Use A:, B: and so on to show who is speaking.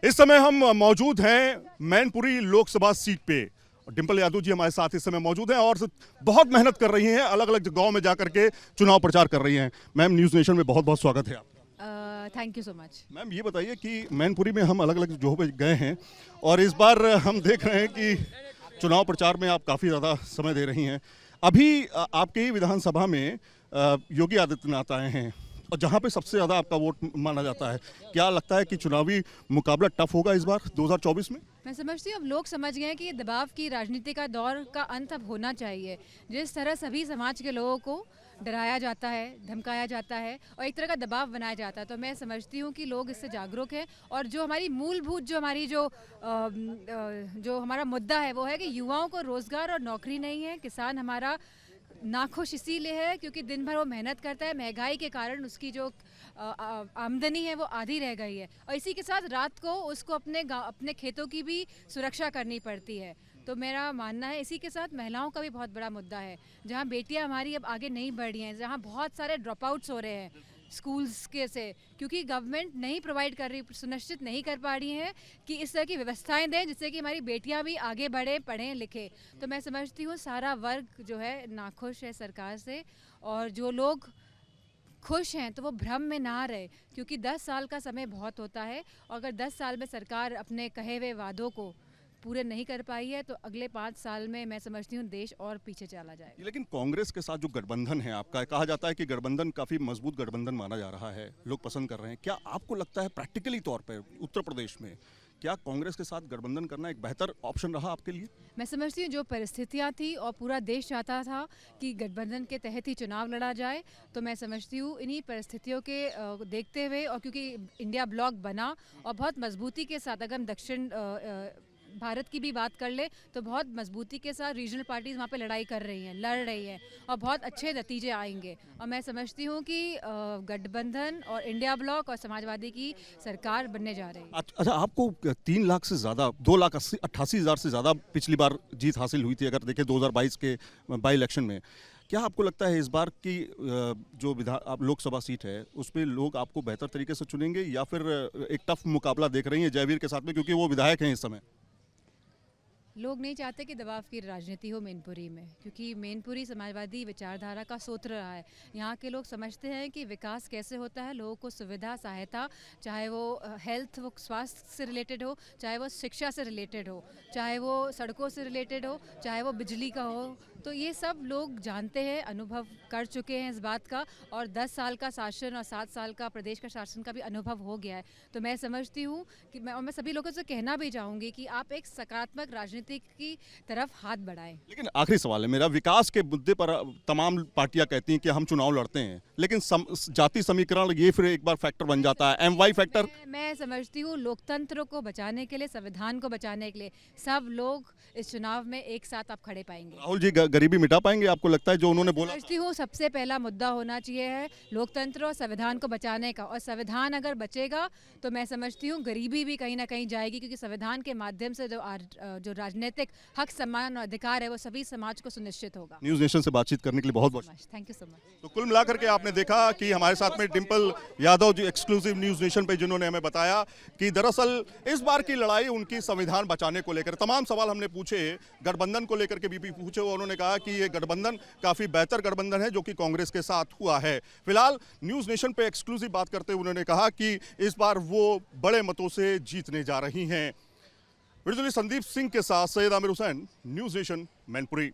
A: इस समय हम मौजूद हैं मैनपुरी लोकसभा सीट पे। डिंपल यादव जी हमारे साथ इस समय मौजूद हैं और बहुत मेहनत कर रही हैं, अलग अलग गांव में जाकर के चुनाव प्रचार कर रही हैं। मैम, न्यूज़ नेशन में बहुत बहुत स्वागत है आपका।
B: Thank you so much.
A: Ma'am, ये बताइए कि मैनपुरी में हम अलग अलग जगहों पे गए हैं और इस बार हम देख रहे हैं कि चुनाव प्रचार में आप काफ़ी ज़्यादा समय दे रही हैं। अभी आपके ही विधानसभा में योगी आदित्यनाथ आए हैं और जहाँ पे सबसे ज़्यादा आपका वोट माना जाता है, क्या लगता है कि चुनावी मुकाबला टफ होगा इस बार 2024 में?
B: मैं समझती हूँ अब लोग समझ गए हैं कि ये दबाव की राजनीति का दौर का अंत अब होना चाहिए। जिस तरह सभी समाज के लोगों को डराया जाता है, धमकाया जाता है और एक तरह का दबाव बनाया जाता है, तो मैं समझती हूँ कि लोग इससे जागरूक हैं। और जो हमारी मूलभूत जो हमारा मुद्दा है वो है कि युवाओं को रोज़गार और नौकरी नहीं है। किसान हमारा नाखुश इसीलिए है क्योंकि दिन भर वो मेहनत करता है, महंगाई के कारण उसकी जो आमदनी है वो आधी रह गई है और इसी के साथ रात को उसको अपने खेतों की भी सुरक्षा करनी पड़ती है। तो मेरा मानना है इसी के साथ महिलाओं का भी बहुत बड़ा मुद्दा है, जहाँ बेटियाँ हमारी अब आगे नहीं बढ़ रही हैं, जहाँ बहुत सारे ड्रॉप आउट्स हो रहे हैं स्कूल्स के से, क्योंकि गवर्नमेंट नहीं प्रोवाइड कर रही, सुनिश्चित नहीं कर पा रही है कि इस तरह की व्यवस्थाएं दें जिससे कि हमारी बेटियां भी आगे बढ़े, पढ़ें लिखें। तो मैं समझती हूँ सारा वर्ग जो है नाखुश है सरकार से, और जो लोग खुश हैं तो वो भ्रम में ना रहे, क्योंकि 10 साल का समय बहुत होता है और अगर 10 साल में सरकार अपने कहे हुए वादों को पूरे नहीं कर पाई है तो अगले 5 साल में मैं समझती हूँ देश और पीछे चला जाएगा।
A: लेकिन कांग्रेस के साथ जो गठबंधन है आपका, कहा जाता है कि गठबंधन काफ़ी मजबूत गठबंधन माना जा रहा है, लोग पसंद कर रहे हैं। क्या आपको लगता है प्रैक्टिकली तौर पर उत्तर प्रदेश में क्या कांग्रेस के साथ गठबंधन करना एक बेहतर ऑप्शन रहा आपके लिए?
B: मैं समझती हूँ जो परिस्थितियाँ थी और पूरा देश चाहता था कि गठबंधन के तहत ही चुनाव लड़ा जाए, तो मैं समझती हूँ इन्हीं परिस्थितियों के देखते हुए, और क्योंकि इंडिया ब्लॉक बना और बहुत मजबूती के साथ, अगर हम दक्षिण भारत की भी बात कर ले तो बहुत मजबूती के साथ रीजनल पार्टीज वहाँ पे लड़ रही हैं और बहुत अच्छे नतीजे आएंगे। और मैं समझती हूँ कि गठबंधन और इंडिया ब्लॉक और समाजवादी की सरकार बनने जा रही है।
A: अच्छा, आपको 3 लाख से ज़्यादा, 2,88,000 से ज़्यादा पिछली बार जीत हासिल हुई थी, अगर देखें 2022 के बाई इलेक्शन में। क्या आपको लगता है इस बार की जो लोकसभा सीट है उस पर लोग आपको बेहतर तरीके से चुनेंगे या फिर एक टफ मुकाबला देख रही हैं जयवीर के साथ में, क्योंकि वो विधायक हैं इस समय?
B: लोग नहीं चाहते कि दबाव की राजनीति हो मैनपुरी में, क्योंकि मैनपुरी समाजवादी विचारधारा का सूत्र रहा है। यहाँ के लोग समझते हैं कि विकास कैसे होता है, लोगों को सुविधा, सहायता, चाहे वो हेल्थ, वो स्वास्थ्य से रिलेटेड हो, चाहे वो शिक्षा से रिलेटेड हो, चाहे वो सड़कों से रिलेटेड हो, चाहे वो बिजली का हो, तो ये सब लोग जानते हैं, अनुभव कर चुके हैं इस बात का। और 10 साल का शासन और 7 साल का प्रदेश का शासन का भी अनुभव हो गया है। तो मैं समझती हूँ कि मैं सभी लोगों से कहना भी चाहूँगी कि आप एक सकारात्मक राजनीति की तरफ हाथ बढ़ाएं।
A: लेकिन आखिरी सवाल है मेरा, विकास के मुद्दे पर तमाम पार्टियां कहती हैं कि हम चुनाव लड़ते हैं, लेकिन जाति समीकरण ये फिर एक बार फैक्टर बन जाता है, MY फैक्टर।
B: मैं समझती हूँ लोकतंत्र को बचाने के लिए, संविधान को बचाने के लिए सब लोग इस चुनाव में एक साथ आप खड़े पाएंगे।
A: राहुल जी गरीबी मिटा पाएंगे, आपको लगता है, जो उन्होंने बोला?
B: समझती हूँ सबसे पहला मुद्दा होना चाहिए है लोकतंत्र और संविधान को बचाने का, और संविधान अगर बचेगा तो मैं समझती हूँ गरीबी भी कहीं ना कहीं जाएगी, क्योंकि संविधान के माध्यम से जो राजनीतिक हक, सम्मान और अधिकार है वो सभी समाज को सुनिश्चित होगा।
A: न्यूज़ नेशन से बातचीत करने के लिए बहुत बहुत
B: थैंक यू सो मच।
A: तो कुल मिलाकर के आपने देखा कि हमारे साथ में Dimple Yadav ji exclusive news nation पे, जिन्होंने हमें बताया कि दरअसल इस बार की लड़ाई उनकी संविधान बचाने को लेकर। तमाम सवाल हमने पूछे, गठबंधन को लेकर के भी पूछे, उन्होंने कहा कि ये गठबंधन काफी बेहतर गठबंधन है जो कि कांग्रेस के साथ हुआ है। फिलहाल न्यूज़ नेशन पे एक्सक्लूसिव बात करते हुए उन्होंने कहा कि इस बार वो बड़े मतों से जीतने जा रही हैं। संदीप सिंह के साथ सैयद आमिर हुसैन, न्यूज़ नेशन, मैनपुरी।